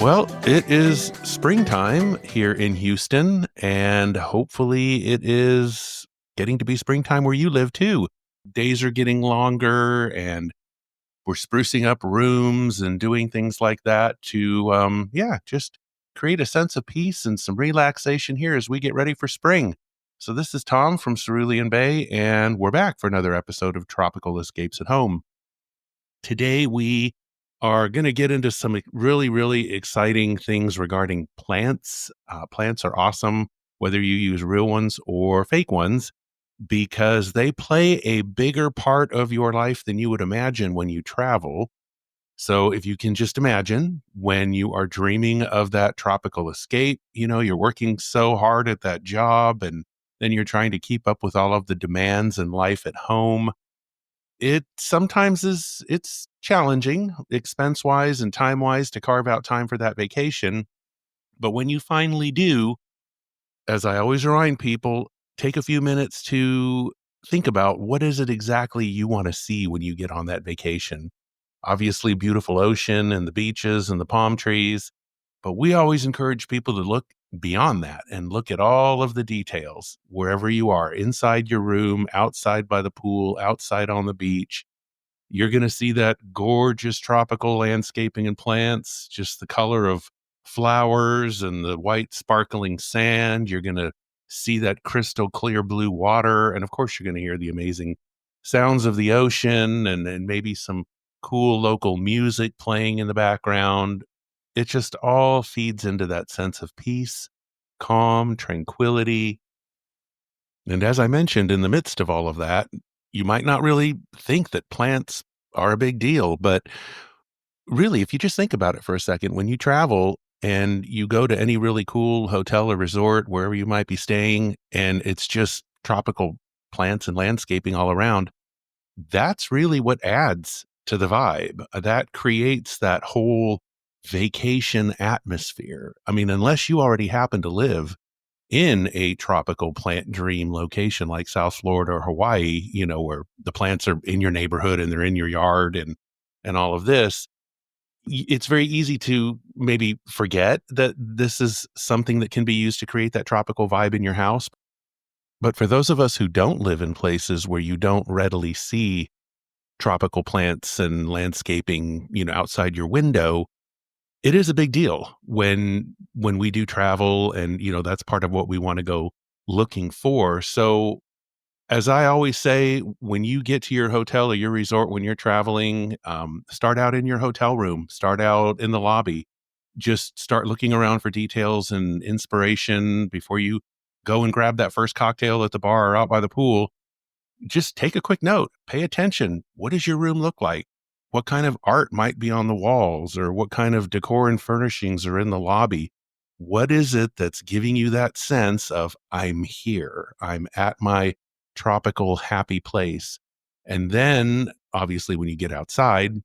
Well, it is springtime here in Houston, and hopefully it is getting to be springtime where you live too. Days are getting longer, and we're sprucing up rooms and doing things like that to, just create a sense of peace and some relaxation here as we get ready for spring. So, this is Tom from Cerulean Bay, and we're back for another episode of Tropical Escapes at Home. Today, we are going to get into some really, really exciting things regarding plants. Plants are awesome, whether you use real ones or fake ones, because they play a bigger part of your life than you would imagine when you travel. So, if you can just imagine when you are dreaming of that tropical escape, you're working so hard at that job and then you're trying to keep up with all of the demands and life at home. It sometimes it's challenging expense wise and time wise to carve out time for that vacation. But when you finally do, as I always remind people, take a few minutes to think about what is it exactly you want to see when you get on that vacation. Obviously, beautiful ocean and the beaches and the palm trees. But we always encourage people to look beyond that and look at all of the details wherever you are, inside your room, outside by the pool, outside on the beach. You're going to see that gorgeous tropical landscaping and plants, just the color of flowers and the white sparkling sand. You're going to see that crystal clear blue water. And of course, you're going to hear the amazing sounds of the ocean and maybe some cool local music playing in the background. It just all feeds into that sense of peace, calm, tranquility. And as I mentioned, in the midst of all of that, you might not really think that plants are a big deal. But really, if you just think about it for a second, when you travel and you go to any really cool hotel or resort, wherever you might be staying, and it's just tropical plants and landscaping all around, that's really what adds to the vibe. That creates that whole vacation atmosphere. I mean, unless you already happen to live in a tropical plant dream location like South Florida or Hawaii, where the plants are in your neighborhood and they're in your yard and all of this, it's very easy to maybe forget that this is something that can be used to create that tropical vibe in your house. But for those of us who don't live in places where you don't readily see tropical plants and landscaping, outside your window, it is a big deal when we do travel, and that's part of what we want to go looking for. So, as I always say, when you get to your hotel or your resort when you're traveling, start out in your hotel room, start out in the lobby, just start looking around for details and inspiration before you go and grab that first cocktail at the bar or out by the pool. Just take a quick note, pay attention. What does your room look like? What kind of art might be on the walls, or what kind of decor and furnishings are in the lobby? What is it that's giving you that sense of, I'm here, I'm at my tropical happy place? And then obviously when you get outside,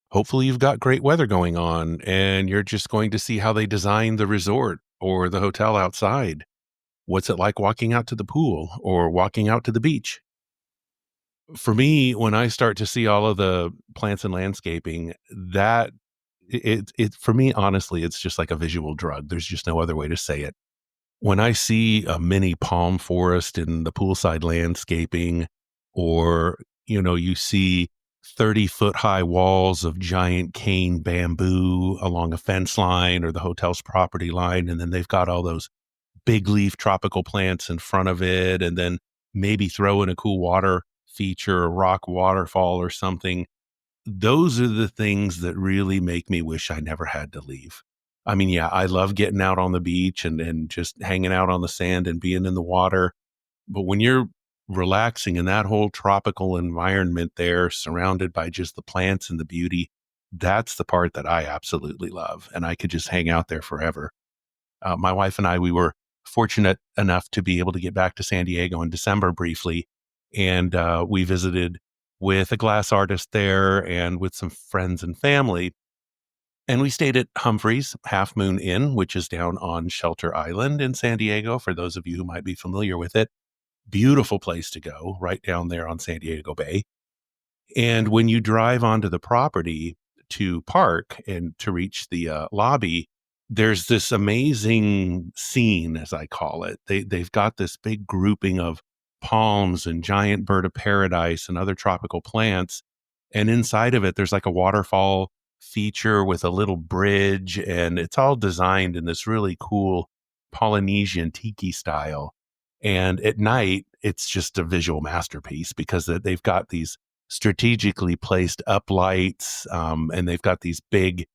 hopefully you've got great weather going on and you're just going to see how they design the resort or the hotel outside. What's it like walking out to the pool or walking out to the beach? For me, when I start to see all of the plants and landscaping, that for me, honestly, it's just like a visual drug. There's just no other way to say it. When I see a mini palm forest in the poolside landscaping, or, you see 30-foot high walls of giant cane bamboo along a fence line or the hotel's property line, and then they've got all those big leaf tropical plants in front of it, and then maybe throw in a cool water feature, a rock waterfall or something. Those are the things that really make me wish I never had to leave. I mean, yeah, I love getting out on the beach and just hanging out on the sand and being in the water. But when you're relaxing in that whole tropical environment there, surrounded by just the plants and the beauty, that's the part that I absolutely love. And I could just hang out there forever. My wife and I, we were fortunate enough to be able to get back to San Diego in December briefly. And we visited with a glass artist there and with some friends and family. And we stayed at Humphreys Half Moon Inn, which is down on Shelter Island in San Diego, for those of you who might be familiar with it. Beautiful place to go, right down there on San Diego Bay. And when you drive onto the property to park and to reach the lobby, there's this amazing scene, as I call it. They've got this big grouping of palms and giant bird of paradise and other tropical plants, and inside of it, there's like a waterfall feature with a little bridge, and it's all designed in this really cool Polynesian tiki style. And at night, it's just a visual masterpiece because they've got these strategically placed up lights, and they've got these big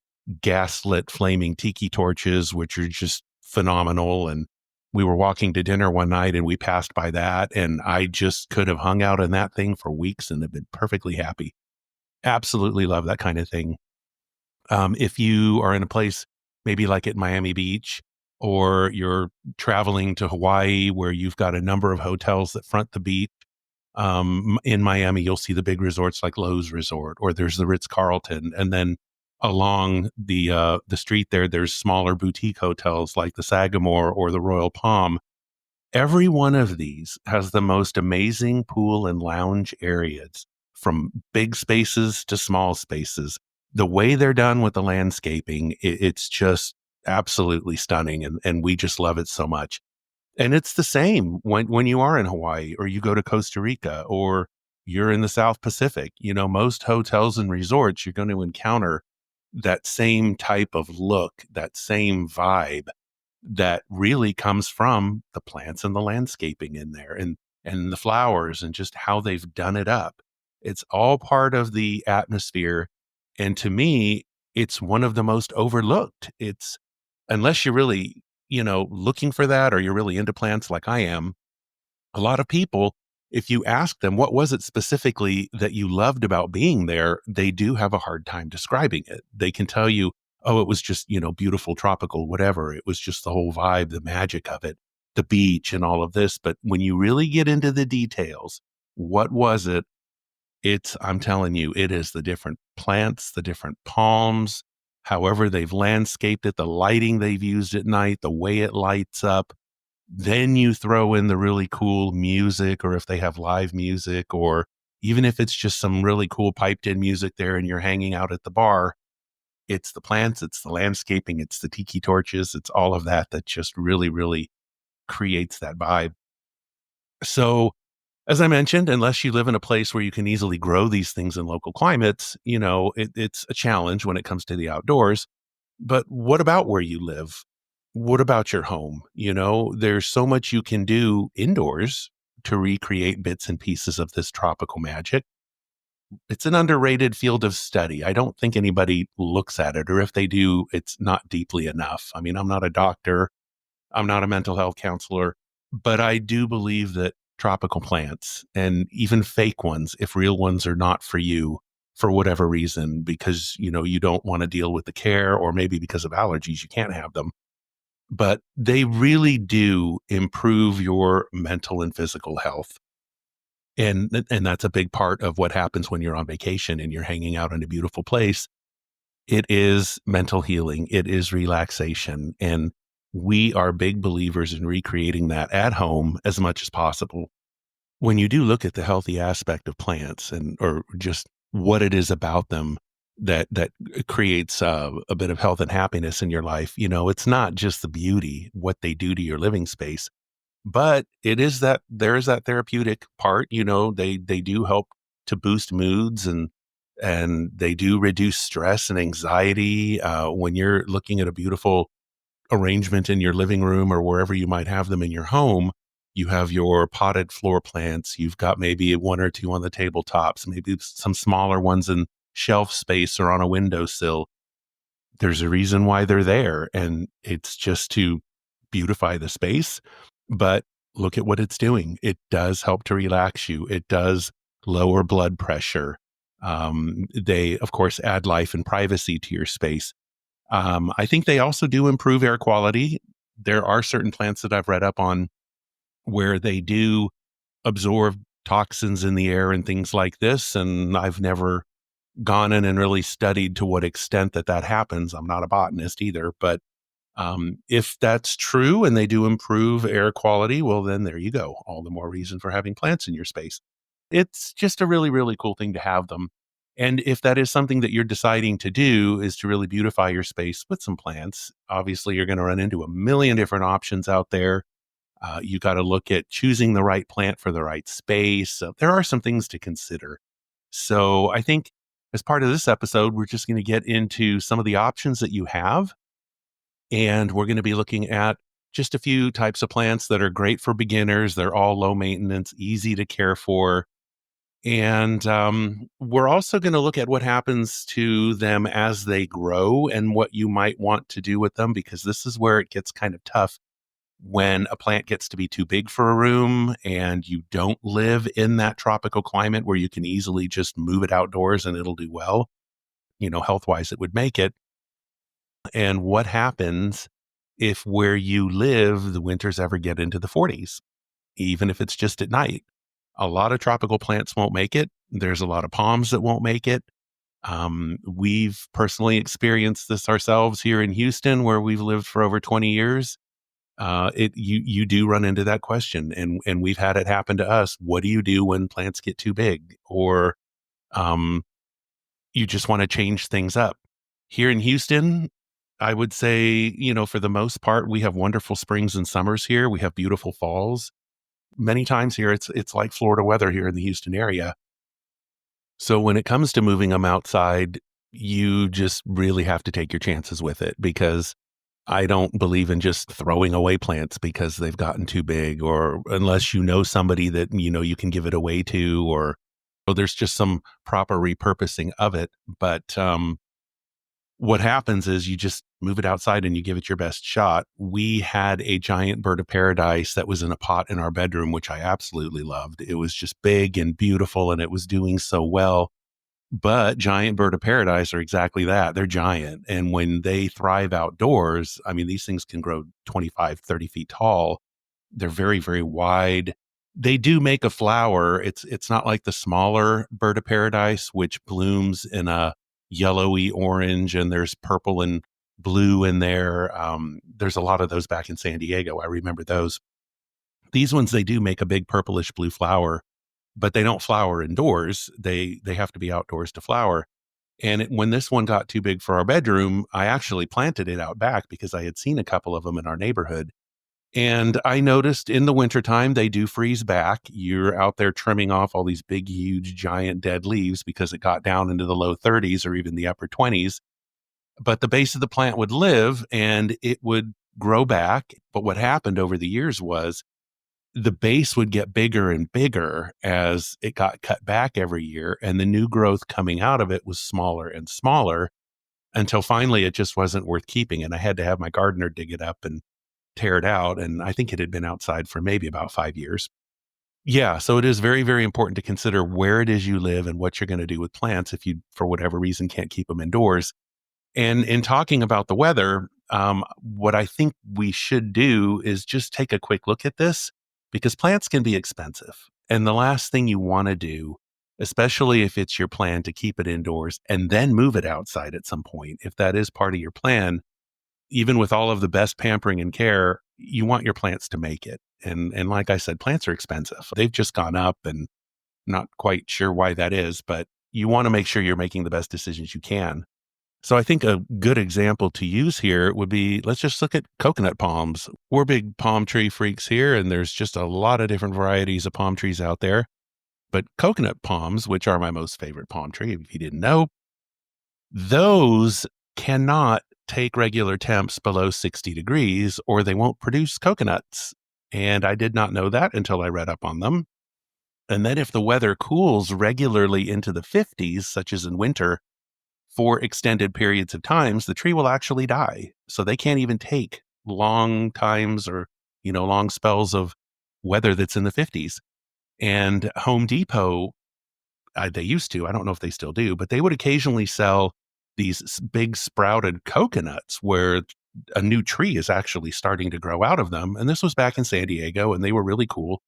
gaslit flaming tiki torches, which are just phenomenal. And we were walking to dinner one night and we passed by that, and I just could have hung out in that thing for weeks and have been perfectly happy. Absolutely love that kind of thing. If you are in a place maybe like at Miami Beach, or you're traveling to Hawaii where you've got a number of hotels that front the beach, in Miami, you'll see the big resorts like Lowe's Resort, or there's the Ritz Carlton, and then along the street there, there's smaller boutique hotels like the Sagamore or the Royal Palm. Every one of these has the most amazing pool and lounge areas, from big spaces to small spaces. The way they're done with the landscaping, it's just absolutely stunning, and we just love it so much. And it's the same when you are in Hawaii, or you go to Costa Rica, or you're in the South Pacific. You know, most hotels and resorts, you're going to encounter that same type of look, that same vibe that really comes from the plants and the landscaping in there, and the flowers, and just how they've done it up. It's all part of the atmosphere. And to me, it's one of the most overlooked. It's, unless you're really, looking for that, or you're really into plants like I am, a lot of people, if you ask them what was it specifically that you loved about being there, they do have a hard time describing it. They can tell you, oh, it was just, beautiful, tropical, whatever. It was just the whole vibe, the magic of it, the beach and all of this. But when you really get into the details, what was it? I'm telling you, it is the different plants, the different palms, however they've landscaped it, the lighting they've used at night, the way it lights up. Then you throw in the really cool music, or if they have live music, or even if it's just some really cool piped in music there and you're hanging out at the bar. It's the plants, it's the landscaping, it's the tiki torches, it's all of that that just really, really creates that vibe. So, as I mentioned, unless you live in a place where you can easily grow these things in local climates, it's a challenge when it comes to the outdoors. But what about where you live? What about your home? There's so much you can do indoors to recreate bits and pieces of this tropical magic. It's an underrated field of study. I don't think anybody looks at it, or if they do, it's not deeply enough. I mean, I'm not a doctor, I'm not a mental health counselor, but I do believe that tropical plants, and even fake ones, if real ones are not for you for whatever reason, because you don't want to deal with the care, or maybe because of allergies, you can't have them. But they really do improve your mental and physical health. And that's a big part of what happens when you're on vacation and you're hanging out in a beautiful place. It is mental healing. It is relaxation. And we are big believers in recreating that at home as much as possible. When you do look at the healthy aspect of plants, and or just what it is about them that creates a bit of health and happiness in your life, it's not just the beauty, what they do to your living space, but it is that there is that therapeutic part. They do help to boost moods, and they do reduce stress and anxiety. When you're looking at a beautiful arrangement in your living room, or wherever you might have them in your home, you have your potted floor plants. You've got maybe one or two on the tabletops, maybe some smaller ones in shelf space or on a windowsill. There's a reason why they're there, and it's just to beautify the space. But look at what it's doing. It does help to relax you. It does lower blood pressure. They, of course, add life and privacy to your space. I think they also do improve air quality. There are certain plants that I've read up on where they do absorb toxins in the air and things like this. And I've never gone in and really studied to what extent that happens. I'm not a botanist either, but if that's true and they do improve air quality, well, then there you go. All the more reason for having plants in your space. It's just a really, really cool thing to have them. And if that is something that you're deciding to do, is to really beautify your space with some plants, obviously you're going to run into a million different options out there. You got to look at choosing the right plant for the right space. So there are some things to consider. So I think as part of this episode, we're just going to get into some of the options that you have. And we're going to be looking at just a few types of plants that are great for beginners. They're all low maintenance, easy to care for. And we're also going to look at what happens to them as they grow and what you might want to do with them, because this is where it gets kind of tough when a plant gets to be too big for a room and you don't live in that tropical climate where you can easily just move it outdoors and it'll do well. Health wise, it would make it. And what happens if where you live, the winters ever get into the 40s, even if it's just at night? A lot of tropical plants won't make it. There's a lot of palms that won't make it. We've personally experienced this ourselves here in Houston, where we've lived for over 20 years. You do run into that question, and we've had it happen to us. What do you do when plants get too big, or um, you just want to change things up? Here in Houston, I would say, for the most part, we have wonderful springs and summers here. We have beautiful falls. Many times here, it's like Florida weather here in the Houston area. So when it comes to moving them outside, you just really have to take your chances with it, because I don't believe in just throwing away plants because they've gotten too big, or unless you know somebody that you can give it away to, or there's just some proper repurposing of it. But what happens is you just move it outside and you give it your best shot. We had a giant bird of paradise that was in a pot in our bedroom, which I absolutely loved. It was just big and beautiful and it was doing so well. But giant bird of paradise are exactly that. They're giant. And when they thrive outdoors, I mean, these things can grow 25, 30 feet tall. They're very, very wide. They do make a flower. It's not like the smaller bird of paradise, which blooms in a yellowy orange and there's purple and blue in there. There's a lot of those back in San Diego. I remember those. These ones, they do make a big purplish blue flower, but they don't flower indoors. They have to be outdoors to flower. And when this one got too big for our bedroom, I actually planted it out back because I had seen a couple of them in our neighborhood. And I noticed in the wintertime, they do freeze back. You're out there trimming off all these big, huge, giant dead leaves because it got down into the low 30s or even the upper 20s. But the base of the plant would live and it would grow back. But what happened over the years was the base would get bigger and bigger as it got cut back every year. And the new growth coming out of it was smaller and smaller until finally it just wasn't worth keeping. And I had to have my gardener dig it up and tear it out. And I think it had been outside for maybe about 5 years. Yeah. So it is very, very important to consider where it is you live and what you're going to do with plants if you, for whatever reason, can't keep them indoors. And in talking about the weather, what I think we should do is just take a quick look at this, because plants can be expensive. And the last thing you want to do, especially if it's your plan to keep it indoors and then move it outside at some point, if that is part of your plan, even with all of the best pampering and care, you want your plants to make it. And like I said, plants are expensive. They've just gone up, and not quite sure why that is, but you want to make sure you're making the best decisions you can. So I think a good example to use here would be, let's just look at coconut palms. We're big palm tree freaks here, and there's just a lot of different varieties of palm trees out there. But coconut palms, which are my most favorite palm tree, if you didn't know, those cannot take regular temps below 60 degrees or they won't produce coconuts. And I did not know that until I read up on them. And then if the weather cools regularly into the 50s, such as in winter, for extended periods of times, the tree will actually die. So they can't even take long times or, long spells of weather that's in the 50s. And Home Depot, they used to, I don't know if they still do, but they would occasionally sell these big sprouted coconuts where a new tree is actually starting to grow out of them. And this was back in San Diego, and they were really cool.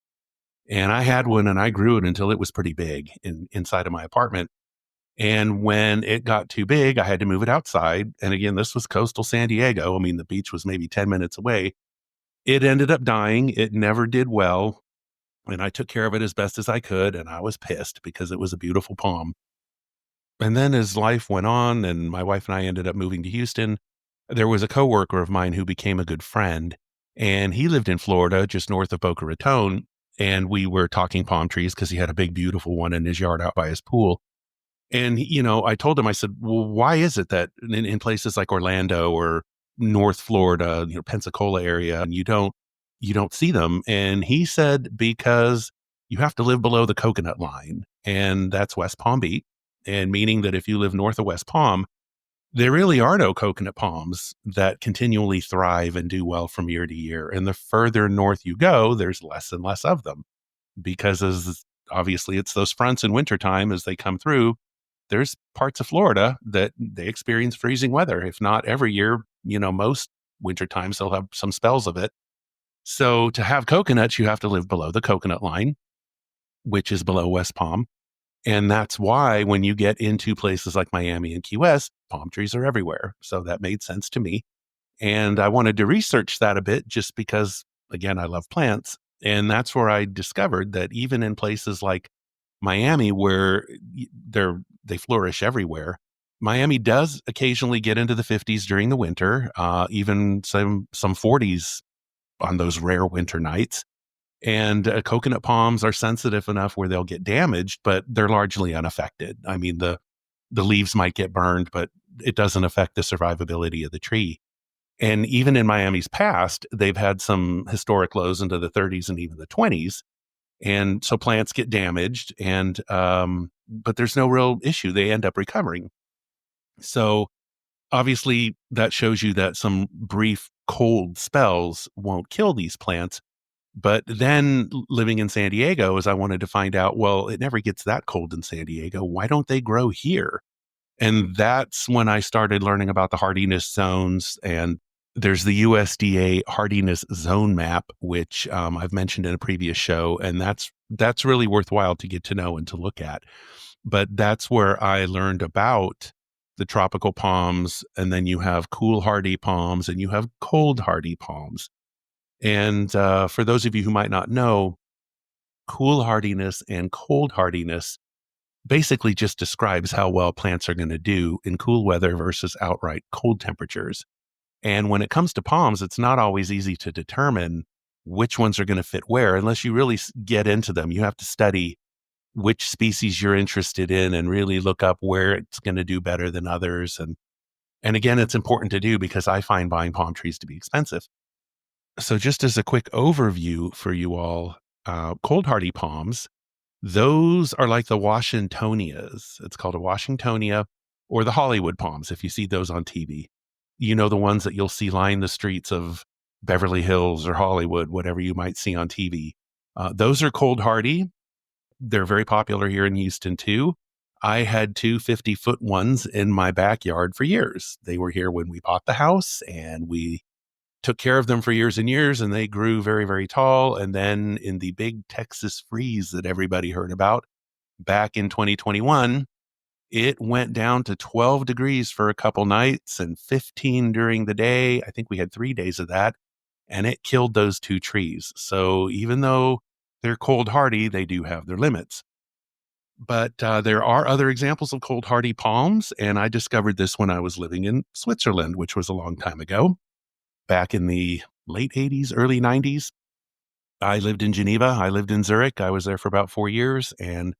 And I had one and I grew it until it was pretty big inside of my apartment. And when it got too big, I had to move it outside. And again, this was coastal San Diego. I mean, the beach was maybe 10 minutes away. It ended up dying. It never did well. And I took care of it as best as I could. And I was pissed because it was a beautiful palm. And then as life went on and my wife and I ended up moving to Houston, there was a coworker of mine who became a good friend, and he lived in Florida, just north of Boca Raton. And we were talking palm trees because he had a big, beautiful one in his yard out by his pool. And, I told him, I said, well, why is it that in places like Orlando or North Florida, Pensacola area, and you don't see them? And he said, because you have to live below the coconut line, and that's West Palm Beach. And meaning that if you live north of West Palm, there really are no coconut palms that continually thrive and do well from year to year. And the further north you go, there's less and less of them because as obviously it's those fronts in wintertime as they come through, there's parts of Florida that they experience freezing weather. If not every year, most winter times they'll have some spells of it. So to have coconuts, you have to live below the coconut line, which is below West Palm. And that's why when you get into places like Miami and Key West, palm trees are everywhere. So that made sense to me. And I wanted to research that a bit just because, again, I love plants. And that's where I discovered that even in places like Miami, where they flourish everywhere, Miami does occasionally get into the 50s during the winter, even some 40s on those rare winter nights. And coconut palms are sensitive enough where they'll get damaged, but they're largely unaffected. I mean, the leaves might get burned, but it doesn't affect the survivability of the tree. And even in Miami's past, they've had some historic lows into the 30s and even the 20s. And so plants get damaged, and but there's no real issue. They end up recovering. So obviously, that shows you that some brief cold spells won't kill these plants. But then living in San Diego, as I wanted to find out, well, it never gets that cold in San Diego. Why don't they grow here? And that's when I started learning about the hardiness zones. And there's the USDA hardiness zone map, which I've mentioned in a previous show. And that's really worthwhile to get to know and to look at. But that's where I learned about the tropical palms. And then you have cool hardy palms and you have cold hardy palms. And for those of you who might not know, cool hardiness and cold hardiness basically just describes how well plants are going to do in cool weather versus outright cold temperatures. And when it comes to palms, it's not always easy to determine which ones are going to fit where unless you really get into them. You have to study which species you're interested in and really look up where it's going to do better than others. And again, it's important to do because I find buying palm trees to be expensive. So just as a quick overview for you all, cold hardy palms, those are like the Washingtonias. It's called a Washingtonia or the Hollywood palms if you see those on TV. The ones that you'll see line the streets of Beverly Hills or Hollywood, whatever you might see on TV. Those are cold hardy. They're very popular here in Houston too. I had two 50-foot ones in my backyard for years. They were here when we bought the house and we took care of them for years and years, and they grew very, very tall. And then in the big Texas freeze that everybody heard about back in 2021, it went down to 12 degrees for a couple nights and 15 during the day. I think we had 3 days of that, and it killed those two trees. So even though they're cold hardy, they do have their limits. But there are other examples of cold hardy palms, and I discovered this when I was living in Switzerland, which was a long time ago. Back in the late 80s, early 90s. I lived in Geneva. I lived in Zurich. I was there for about 4 years. And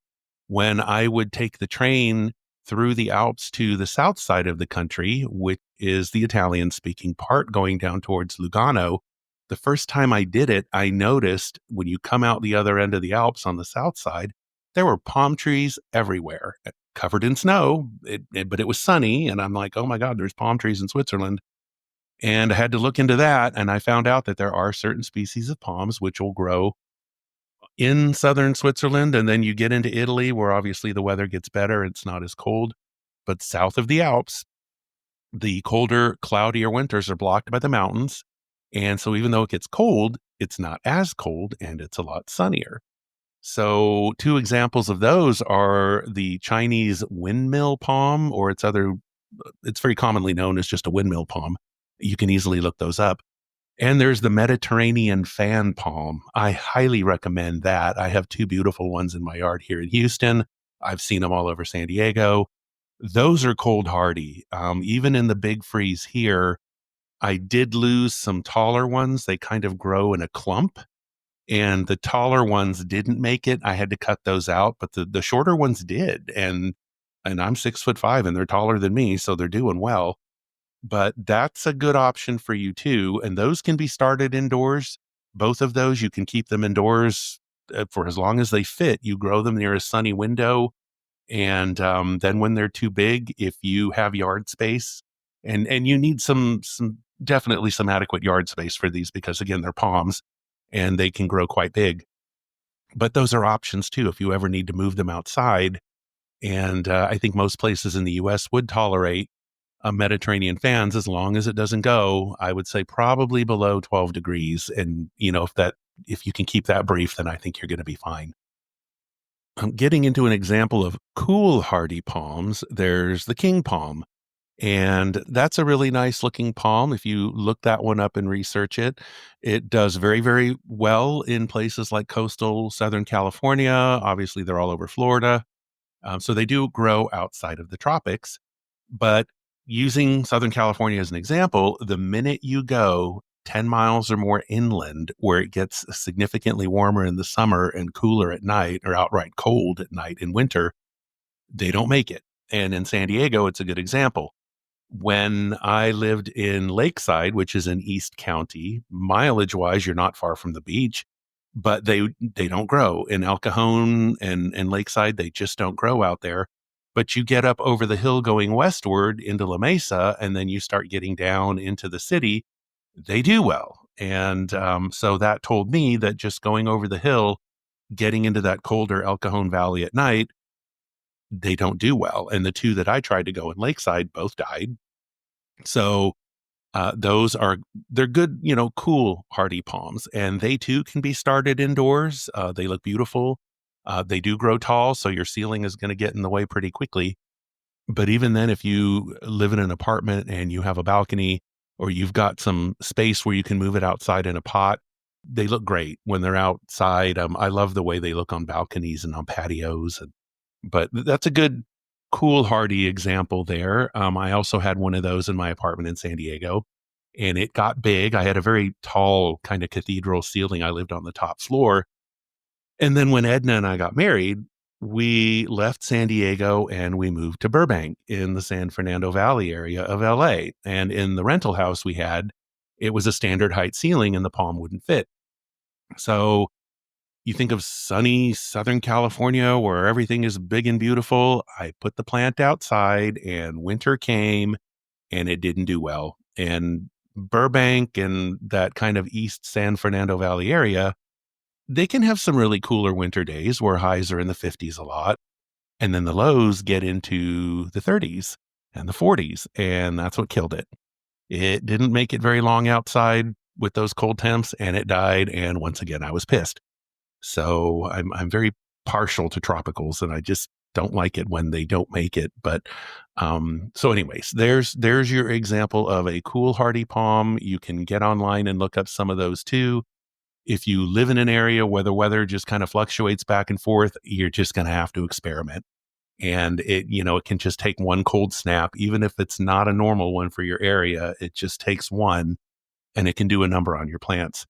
when I would take the train through the Alps to the south side of the country, which is the Italian speaking part going down towards Lugano, the first time I did it, I noticed when you come out the other end of the Alps on the south side, there were palm trees everywhere, covered in snow, but it was sunny. And I'm like, oh my God, there's palm trees in Switzerland. And I had to look into that, and I found out that there are certain species of palms which will grow in southern Switzerland, and then you get into Italy, where obviously the weather gets better, it's not as cold. But south of the Alps, the colder, cloudier winters are blocked by the mountains, and so even though it gets cold, it's not as cold, and it's a lot sunnier. So two examples of those are the Chinese windmill palm, or it's very commonly known as just a windmill palm. You can easily look those up. And there's the Mediterranean fan palm. I highly recommend that. I have two beautiful ones in my yard here in Houston. I've seen them all over San Diego. Those are cold hardy. Even in the big freeze here, I did lose some taller ones. They kind of grow in a clump, and the taller ones didn't make it. I had to cut those out, but the shorter ones did. And I'm 6'5" and they're taller than me, so they're doing well. But that's a good option for you too. And those can be started indoors. Both of those, you can keep them indoors for as long as they fit. You grow them near a sunny window. And then when they're too big, if you have yard space, and you need some definitely some adequate yard space for these, because again, they're palms and they can grow quite big. But those are options too if you ever need to move them outside. And I think most places in the US would tolerate Mediterranean fans as long as it doesn't go, I would say, probably below 12 degrees. And, if you can keep that brief, then I think you're going to be fine. Getting into an example of cool hardy palms, there's the king palm. And that's a really nice looking palm. If you look that one up and research it, it does very, very well in places like coastal Southern California. Obviously, they're all over Florida. So they do grow outside of the tropics. But using Southern California as an example, the minute you go 10 miles or more inland, where it gets significantly warmer in the summer and cooler at night, or outright cold at night in winter, they don't make it. And in San Diego, it's a good example. When I lived in Lakeside, which is in East County, mileage wise, you're not far from the beach, but they don't grow in El Cajon and Lakeside. They just don't grow out there. But you get up over the hill going westward into La Mesa, and then you start getting down into the city. They do well. And so that told me that just going over the hill, getting into that colder El Cajon Valley at night, they don't do well. And the two that I tried to go in Lakeside both died. So they're good, cool hardy palms, and they too can be started indoors. They look beautiful. They do grow tall, so your ceiling is going to get in the way pretty quickly. But even then, if you live in an apartment and you have a balcony, or you've got some space where you can move it outside in a pot, they look great when they're outside. I love the way they look on balconies and on patios. But that's a good, cool, hardy example there. I also had one of those in my apartment in San Diego, and it got big. I had a very tall kind of cathedral ceiling. I lived on the top floor. And then when Edna and I got married, we left San Diego and we moved to Burbank in the San Fernando Valley area of LA. And in the rental house we had, it was a standard height ceiling and the palm wouldn't fit. So you think of sunny Southern California where everything is big and beautiful. I put the plant outside and winter came and it didn't do well. And Burbank and that kind of East San Fernando Valley area, they can have some really cooler winter days where highs are in the 50s a lot. And then the lows get into the 30s and the 40s. And that's what killed it. It didn't make it very long outside with those cold temps and it died. And once again, I was pissed. So I'm very partial to tropicals, and I just don't like it when they don't make it. But so anyways, there's your example of a cool hardy palm. You can get online and look up some of those too. If you live in an area where the weather just kind of fluctuates back and forth, you're just going to have to experiment. And it can just take one cold snap, even if it's not a normal one for your area. It just takes one, and it can do a number on your plants.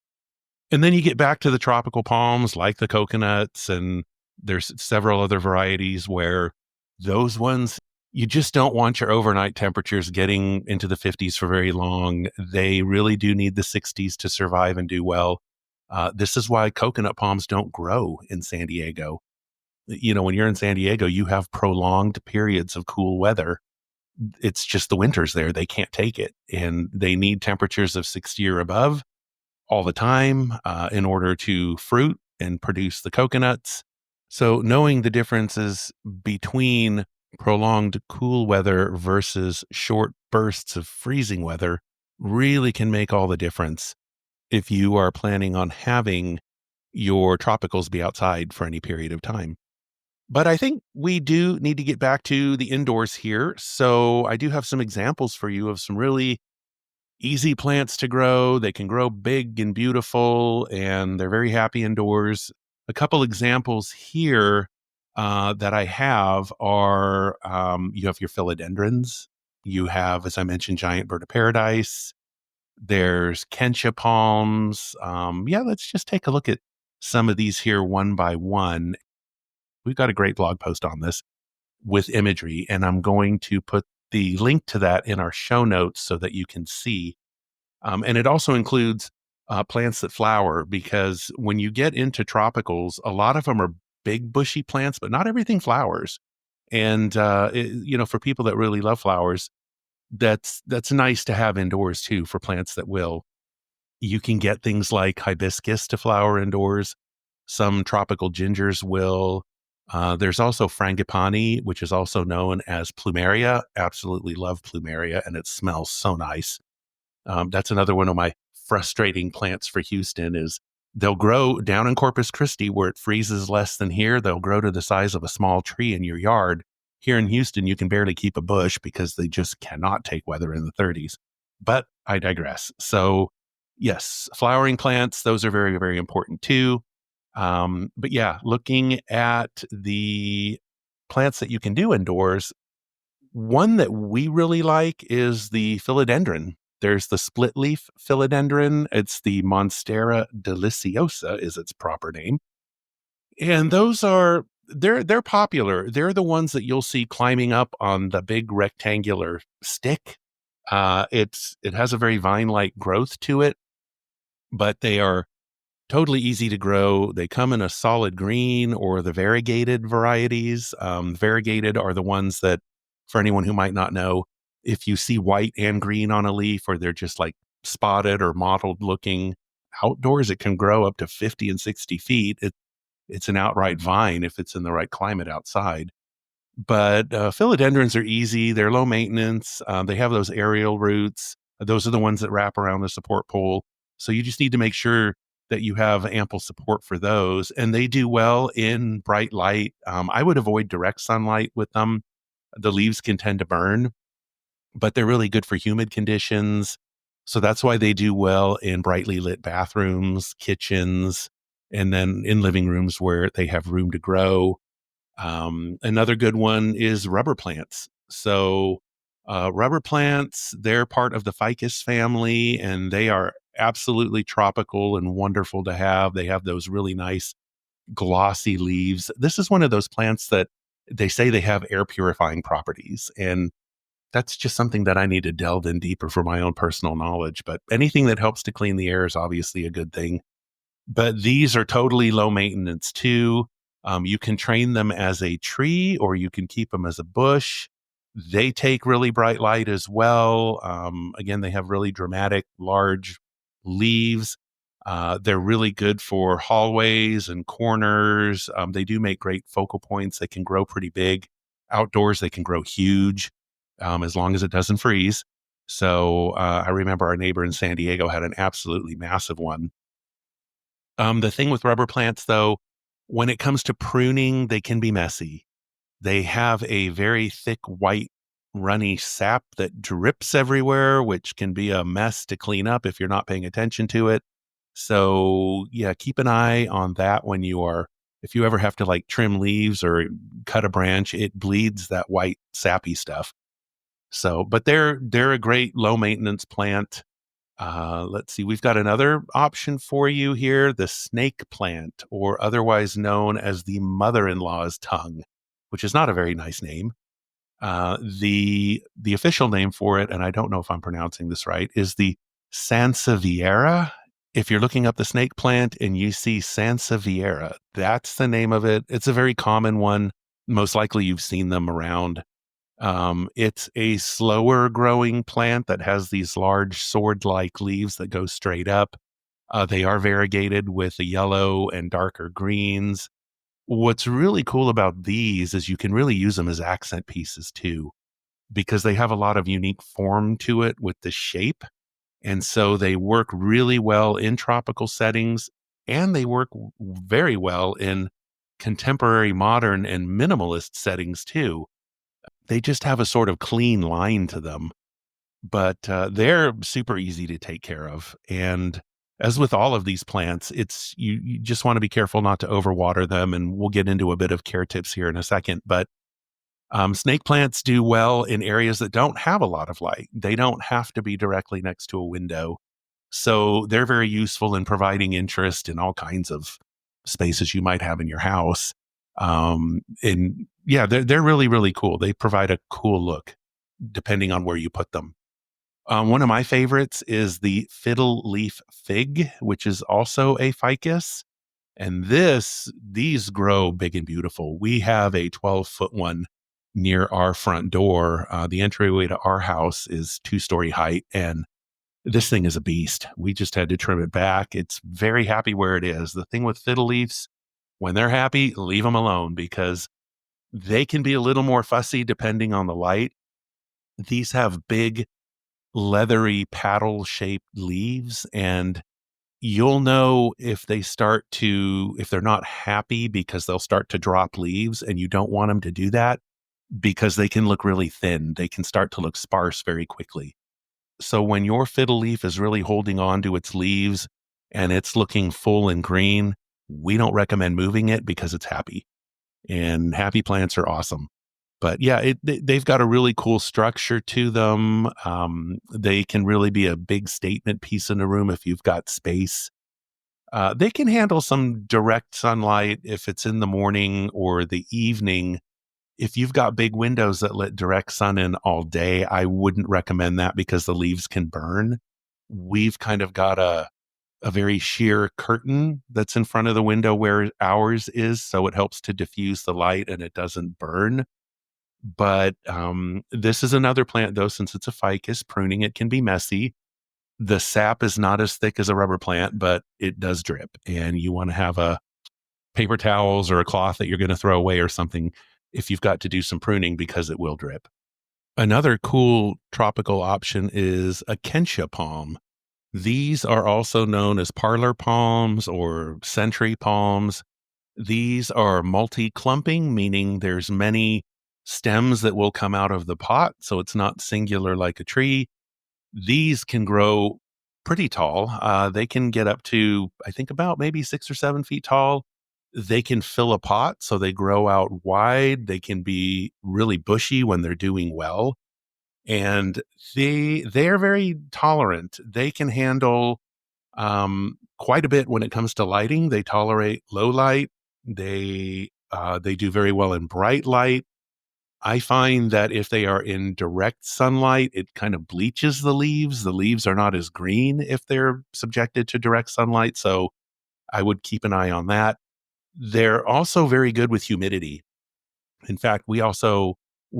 And then you get back to the tropical palms like the coconuts, and there's several other varieties where those ones, you just don't want your overnight temperatures getting into the 50s for very long. They really do need the 60s to survive and do well. This is why coconut palms don't grow in San Diego. When you're in San Diego, you have prolonged periods of cool weather. It's just the winters there. They can't take it. And they need temperatures of 60 or above all the time in order to fruit and produce the coconuts. So knowing the differences between prolonged cool weather versus short bursts of freezing weather really can make all the difference if you are planning on having your tropicals be outside for any period of time. But I think we do need to get back to the indoors here. So I do have some examples for you of some really easy plants to grow. They can grow big and beautiful, and they're very happy indoors. A couple examples here. that I have are you have your philodendrons, you have, as I mentioned, giant bird of paradise. There's Kentia palms. Yeah, let's just take a look at some of these here one by one. We've got a great blog post on this with imagery, and I'm going to put the link to that in our show notes so that you can see. And it also includes plants that flower because when you get into tropicals, a lot of them are big, bushy plants, but not everything flowers. And for people that really love flowers, that's nice to have indoors too for plants that will. You can get things like hibiscus to flower indoors. Some tropical gingers will. There's also frangipani, which is also known as plumeria. Absolutely love plumeria, and it smells so nice. That's another one of my frustrating plants for Houston is they'll grow down in Corpus Christi where it freezes less than here. They'll grow to the size of a small tree in your yard. Here in Houston, you can barely keep a bush because they just cannot take weather in the 30s. But I digress. So, yes, flowering plants, those are very, very important too. But yeah, looking at the plants that you can do indoors, one that we really like is the philodendron. There's the split leaf philodendron. It's the Monstera deliciosa is its proper name. And those are they're popular. They're the ones that you'll see climbing up on the big rectangular stick. It has a very vine-like growth to it, but they are totally easy to grow. They come in a solid green or the variegated varieties. Variegated are the ones that, for anyone who might not know, if you see white and green on a leaf or they're just like spotted or mottled looking outdoors, it can grow up to 50 and 60 feet. It's an outright vine if it's in the right climate outside. But philodendrons are easy. They're low maintenance. They have those aerial roots. Those are the ones that wrap around the support pole. So you just need to make sure that you have ample support for those. And they do well in bright light. I would avoid direct sunlight with them. The leaves can tend to burn, but they're really good for humid conditions. So that's why they do well in brightly lit bathrooms, kitchens, and then in living rooms where they have room to grow. Another good one is rubber plants. So, rubber plants, they're part of the ficus family and they are absolutely tropical and wonderful to have. They have those really nice glossy leaves. This is one of those plants that they say they have air purifying properties. And that's just something that I need to delve in deeper for my own personal knowledge. But anything that helps to clean the air is obviously a good thing. But these are totally low maintenance too. You can train them as a tree or you can keep them as a bush. They take really bright light as well. Again, they have really dramatic, large leaves. They're really good for hallways and corners. They do make great focal points. They can grow pretty big. Outdoors, they can grow huge as long as it doesn't freeze. So I remember our neighbor in San Diego had an absolutely massive one. The thing with rubber plants, though, when it comes to pruning, they can be messy. They have a very thick, white, runny sap that drips everywhere, which can be a mess to clean up if you're not paying attention to it. So, yeah, keep an eye on that if you ever have to like trim leaves or cut a branch, it bleeds that white, sappy stuff. So, but they're a great low maintenance plant. Let's see, we've got another option for you here, the snake plant, or otherwise known as the mother-in-law's tongue, which is not a very nice name. The official name for it, and I don't know if I'm pronouncing this right, is the Sansevieria. If you're looking up the snake plant and you see Sansevieria, that's the name of it. It's a very common one. Most likely you've seen them around. It's a slower growing plant that has these large sword-like leaves that go straight up. They are variegated with the yellow and darker greens. What's really cool about these is you can really use them as accent pieces too, because they have a lot of unique form to it with the shape. And so they work really well in tropical settings and they work very well in contemporary, modern, and minimalist settings too. They just have a sort of clean line to them, but they're super easy to take care of. And as with all of these plants, you just want to be careful not to overwater them. And we'll get into a bit of care tips here in a second. But snake plants do well in areas that don't have a lot of light. They don't have to be directly next to a window. So they're very useful in providing interest in all kinds of spaces you might have in your house. And yeah, they're really, really cool. They provide a cool look depending on where you put them. One of my favorites is the fiddle leaf fig, which is also a ficus. And these grow big and beautiful. We have a 12-foot one near our front door. The entryway to our house is 2-story height, and this thing is a beast. We just had to trim it back. It's very happy where it is. The thing with fiddle leaves, when they're happy, leave them alone because they can be a little more fussy depending on the light. These have big, leathery, paddle shaped leaves, and you'll know if they're not happy because they'll start to drop leaves, and you don't want them to do that because they can look really thin. They can start to look sparse very quickly. So when your fiddle leaf is really holding on to its leaves and it's looking full and green, we don't recommend moving it because it's happy. And happy plants are awesome. But yeah, they've got a really cool structure to them. They can really be a big statement piece in a room if you've got space. They can handle some direct sunlight if it's in the morning or the evening. If you've got big windows that let direct sun in all day, I wouldn't recommend that because the leaves can burn. We've kind of got a very sheer curtain that's in front of the window where ours is, so it helps to diffuse the light and it doesn't burn. But this is another plant, though, since it's a ficus, pruning it can be messy. The sap is not as thick as a rubber plant, but it does drip. And you want to have a paper towels or a cloth that you're going to throw away or something if you've got to do some pruning because it will drip. Another cool tropical option is acacia palm. These are also known as parlor palms or century palms. These are multi-clumping, meaning there's many stems that will come out of the pot, so it's not singular like a tree. These can grow pretty tall. They can get up to, I think, about maybe 6 or 7 feet tall. They can fill a pot, so they grow out wide. They can be really bushy when they're doing well, and they're very tolerant. They can handle quite a bit when it comes to lighting. They tolerate low light. They do very well in bright light. I find that if they are in direct sunlight, it kind of bleaches the leaves. The leaves are not as green if they're subjected to direct sunlight. So I would keep an eye on that. They're also very good with humidity. In fact, we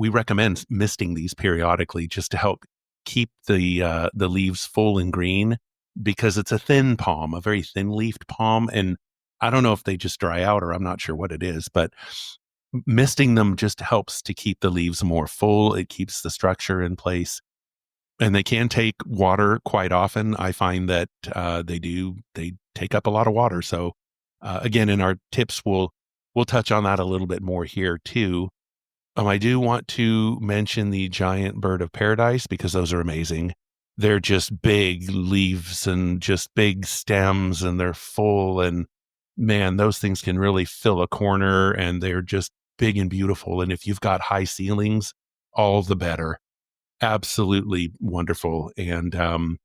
recommend misting these periodically just to help keep the leaves full and green because it's a thin palm, a very thin leafed palm, and I don't know if they just dry out or I'm not sure what it is, but misting them just helps to keep the leaves more full. It keeps the structure in place, and they can take water quite often. I find that they take up a lot of water. So again, in our tips, we'll touch on that a little bit more here too. I do want to mention the giant bird of paradise because those are amazing. They're just big leaves and just big stems and they're full and man, those things can really fill a corner and they're just big and beautiful. And if you've got high ceilings, all the better. Absolutely wonderful. And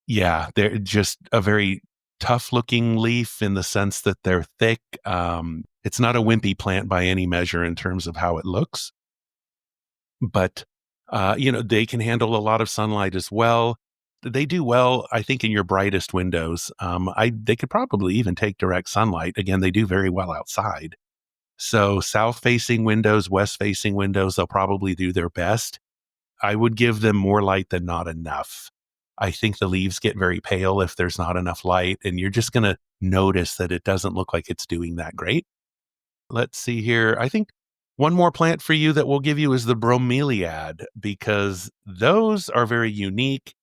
yeah, they're just a very tough looking leaf in the sense that they're thick. It's not a wimpy plant by any measure in terms of how it looks, but they can handle a lot of sunlight as well. They do well, I think, in your brightest windows. They could probably even take direct sunlight. Again, they do very well outside. So south facing windows, west facing windows, they'll probably do their best. I would give them more light than not enough. I think the leaves get very pale if there's not enough light, and you're just going to notice that it doesn't look like it's doing that great. Let's see here. I think one more plant for you that we'll give you is the bromeliad, because those are very unique.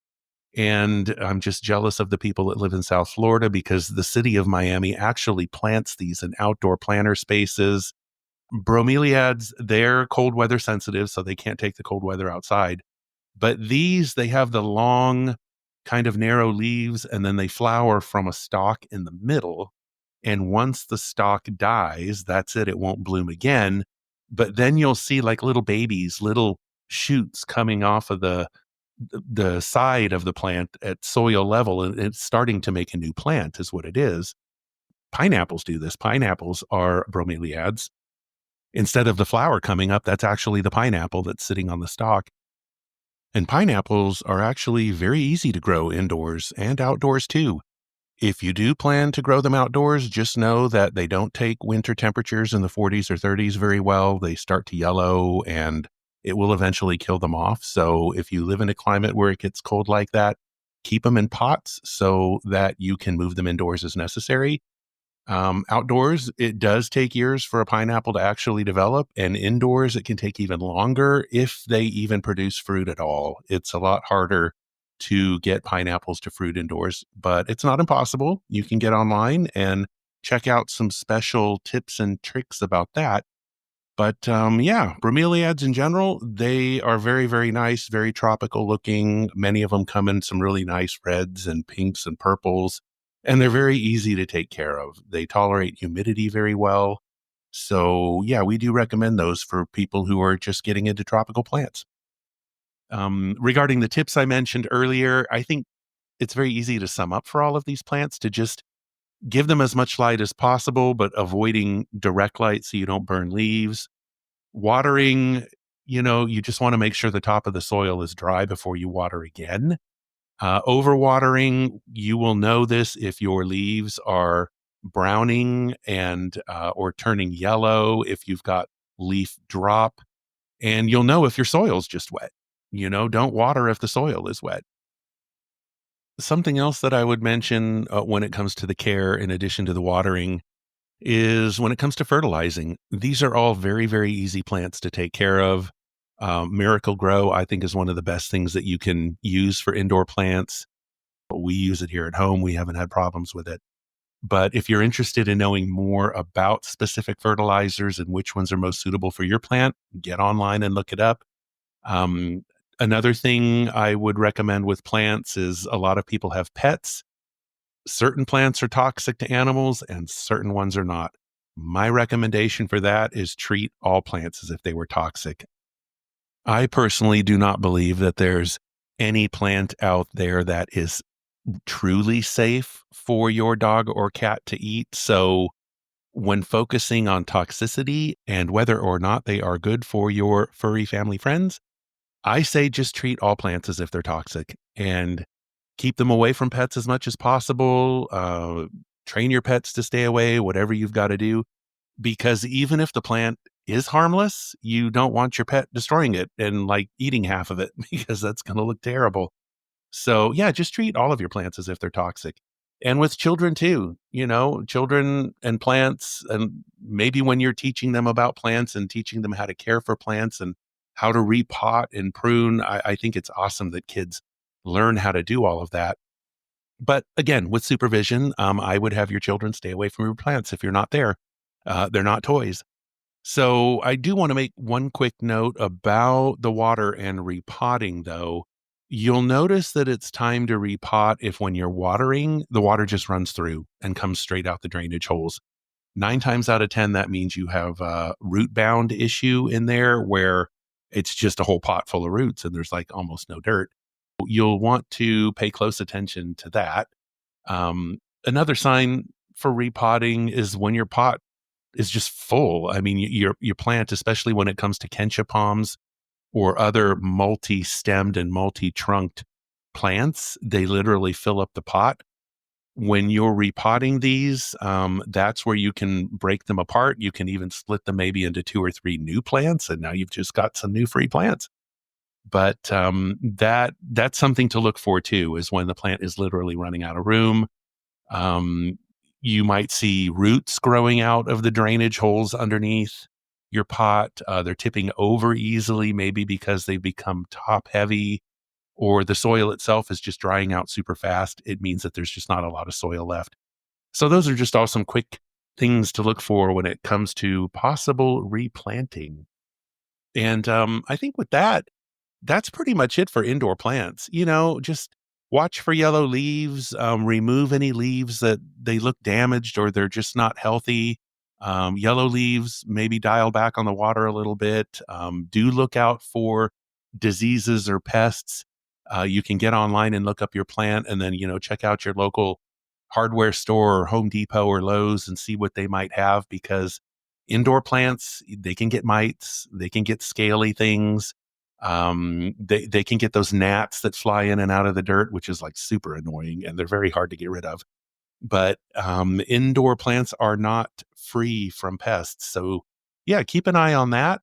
And I'm just jealous of the people that live in South Florida because the city of Miami actually plants these in outdoor planter spaces. Bromeliads, they're cold weather sensitive, so they can't take the cold weather outside. But these, they have the long kind of narrow leaves, and then they flower from a stalk in the middle. And once the stalk dies, that's it. It won't bloom again. But then you'll see like little babies, little shoots coming off of the side of the plant at soil level, and it's starting to make a new plant, is what it is. Pineapples do this. Pineapples are bromeliads. Instead of the flower coming up, that's actually the pineapple that's sitting on the stalk. And pineapples are actually very easy to grow indoors and outdoors too. If you do plan to grow them outdoors, just know that they don't take winter temperatures in the 40s or 30s very well. They start to yellow and it will eventually kill them off. So if you live in a climate where it gets cold like that, keep them in pots so that you can move them indoors as necessary. Outdoors, it does take years for a pineapple to actually develop, and indoors, it can take even longer if they even produce fruit at all. It's a lot harder to get pineapples to fruit indoors, but it's not impossible. You can get online and check out some special tips and tricks about that. But yeah, bromeliads in general, they are very, very nice, very tropical looking. Many of them come in some really nice reds and pinks and purples, and they're very easy to take care of. They tolerate humidity very well. So, yeah, we do recommend those for people who are just getting into tropical plants. Regarding the tips I mentioned earlier, I think it's very easy to sum up for all of these plants to just give them as much light as possible, but avoiding direct light so you don't burn leaves. Watering, you just want to make sure the top of the soil is dry before you water again. Overwatering, you will know this if your leaves are browning and or turning yellow, if you've got leaf drop, and you'll know if your soil's just wet. Don't water if the soil is wet. Something else that I would mention when it comes to the care, in addition to the watering, is when it comes to fertilizing. These are all very, very easy plants to take care of. Miracle Grow, I think, is one of the best things that you can use for indoor plants. We use it here at home. We haven't had problems with it. But if you're interested in knowing more about specific fertilizers and which ones are most suitable for your plant, get online and look it up. Um, Another thing I would recommend with plants is a lot of people have pets. Certain plants are toxic to animals and certain ones are not. My recommendation for that is treat all plants as if they were toxic. I personally do not believe that there's any plant out there that is truly safe for your dog or cat to eat. So, when focusing on toxicity and whether or not they are good for your furry family friends, I say just treat all plants as if they're toxic and keep them away from pets as much as possible. Train your pets to stay away, whatever you've got to do, because even if the plant is harmless, you don't want your pet destroying it and like eating half of it because that's going to look terrible. So, yeah, just treat all of your plants as if they're toxic. And with children too, children and plants, and maybe when you're teaching them about plants and teaching them how to care for plants and how to repot and prune, I think it's awesome that kids learn how to do all of that. But again, with supervision, I would have your children stay away from your plants if you're not there. They're not toys. So I do want to make one quick note about the water and repotting, though. You'll notice that it's time to repot if when you're watering, the water just runs through and comes straight out the drainage holes. 9 times out of 10, that means you have a root bound issue in there where it's just a whole pot full of roots and there's like almost no dirt. You'll want to pay close attention to that. Another sign for repotting is when your pot is just full. I mean, your plant, especially when it comes to kentia palms or other multi-stemmed and multi-trunked plants, they literally fill up the pot. When you're repotting these, that's where you can break them apart. You can even split them maybe into 2 or 3 new plants, and now you've just got some new free plants. But that's something to look for too, is when the plant is literally running out of room. Um, you might see roots growing out of the drainage holes underneath your pot. They're tipping over easily, maybe because they've become top heavy or the soil itself is just drying out super fast. It means that there's just not a lot of soil left. So those are just all some quick things to look for when it comes to possible replanting. And I think with that, that's pretty much it for indoor plants. Just watch for yellow leaves, remove any leaves that they look damaged or they're just not healthy. Yellow leaves, maybe dial back on the water a little bit. Do look out for diseases or pests. You can get online and look up your plant and then, check out your local hardware store or Home Depot or Lowe's and see what they might have, because indoor plants, they can get mites, they can get scaly things. They can get those gnats that fly in and out of the dirt, which is like super annoying, and they're very hard to get rid of. But indoor plants are not free from pests. So yeah, keep an eye on that.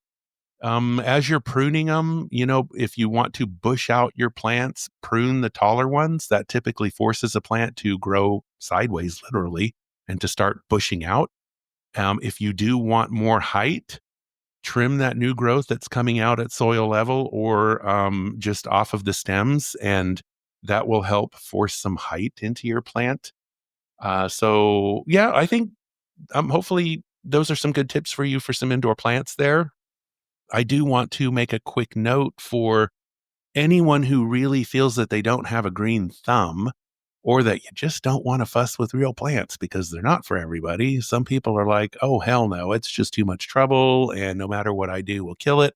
As you're pruning them, if you want to bush out your plants, prune the taller ones. That typically forces a plant to grow sideways, literally, and to start bushing out. If you do want more height, trim that new growth that's coming out at soil level or just off of the stems, and that will help force some height into your plant. So yeah, I think hopefully those are some good tips for you for some indoor plants there. I do want to make a quick note for anyone who really feels that they don't have a green thumb, or that you just don't want to fuss with real plants because they're not for everybody. Some people are like, oh, hell no, it's just too much trouble. And no matter what I do, we'll kill it.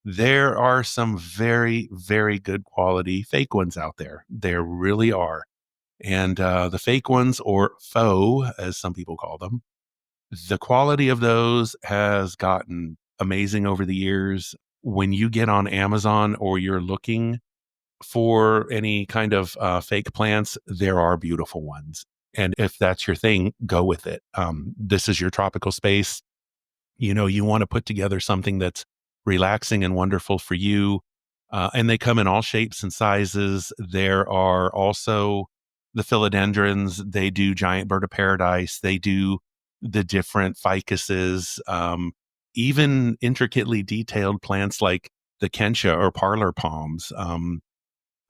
There are some very, very good quality fake ones out there. There really are. And the fake ones, or faux, as some people call them, the quality of those has gotten amazing over the years. When you get on Amazon or you're looking for any kind of fake plants, there are beautiful ones. And if that's your thing, go with it. This is your tropical space. You want to put together something that's relaxing and wonderful for you. And they come in all shapes and sizes. There are also the philodendrons. They do giant bird of paradise. They do the different ficuses, even intricately detailed plants like the kentia or parlor palms.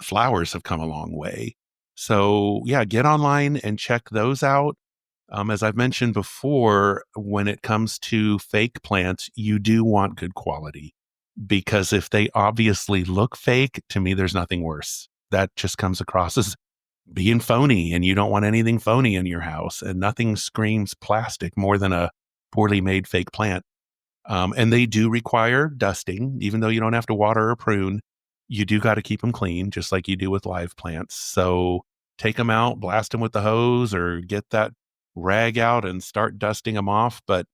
Flowers have come a long way. So yeah, get online and check those out. As I've mentioned before, when it comes to fake plants, you do want good quality, because if they obviously look fake, to me, there's nothing worse. That just comes across as being phony, and you don't want anything phony in your house, and nothing screams plastic more than a poorly made fake plant. And they do require dusting, even though you don't have to water or prune. You do got to keep them clean, just like you do with live plants. So take them out, blast them with the hose, or get that rag out and start dusting them off. But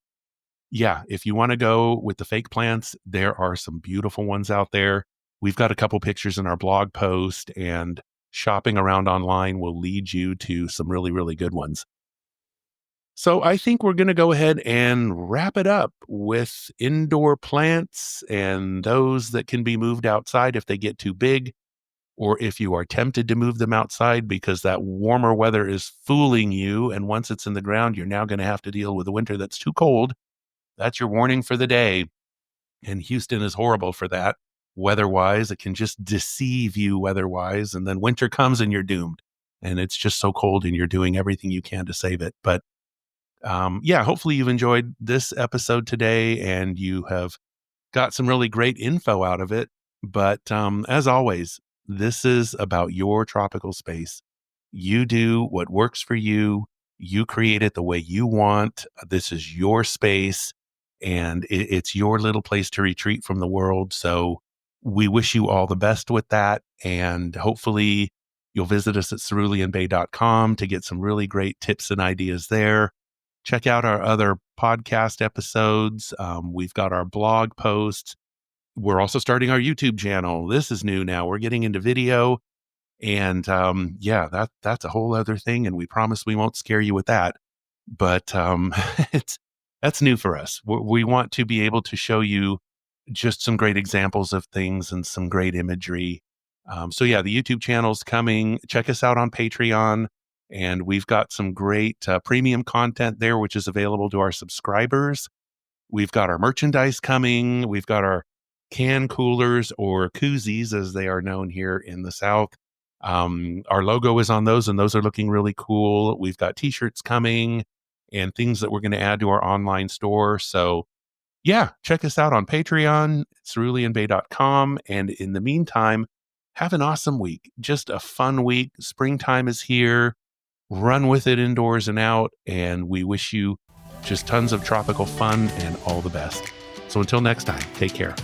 yeah, if you want to go with the fake plants, there are some beautiful ones out there. We've got a couple pictures in our blog post, and shopping around online will lead you to some really, really good ones. So I think we're going to go ahead and wrap it up with indoor plants and those that can be moved outside if they get too big, or if you are tempted to move them outside because that warmer weather is fooling you. And once it's in the ground, you're now going to have to deal with a winter that's too cold. That's your warning for the day. And Houston is horrible for that weather wise. It can just deceive you weather wise. And then winter comes and you're doomed. And it's just so cold and you're doing everything you can to save it. But yeah, hopefully you've enjoyed this episode today and you have got some really great info out of it. But as always, this is about your tropical space. You do what works for you. You create it the way you want. This is your space, and it's your little place to retreat from the world. So we wish you all the best with that. And hopefully you'll visit us at ceruleanbay.com to get some really great tips and ideas there. Check out our other podcast episodes. We've got our blog posts. We're also starting our YouTube channel. This is new now. We're getting into video. And yeah, that's a whole other thing. And we promise we won't scare you with that. But it's that's new for us. We want to be able to show you just some great examples of things and some great imagery. So yeah, the YouTube channel's coming. Check us out on Patreon. And we've got some great premium content there, which is available to our subscribers. We've got our merchandise coming. We've got our can coolers, or koozies as they are known here in the South. Our logo is on those, and those are looking really cool. We've got t-shirts coming and things that we're going to add to our online store. So yeah, check us out on Patreon, ceruleanbay.com. And in the meantime, have an awesome week. Just a fun week. Springtime is here. Run with it indoors and out. And we wish you just tons of tropical fun and all the best. So until next time, take care.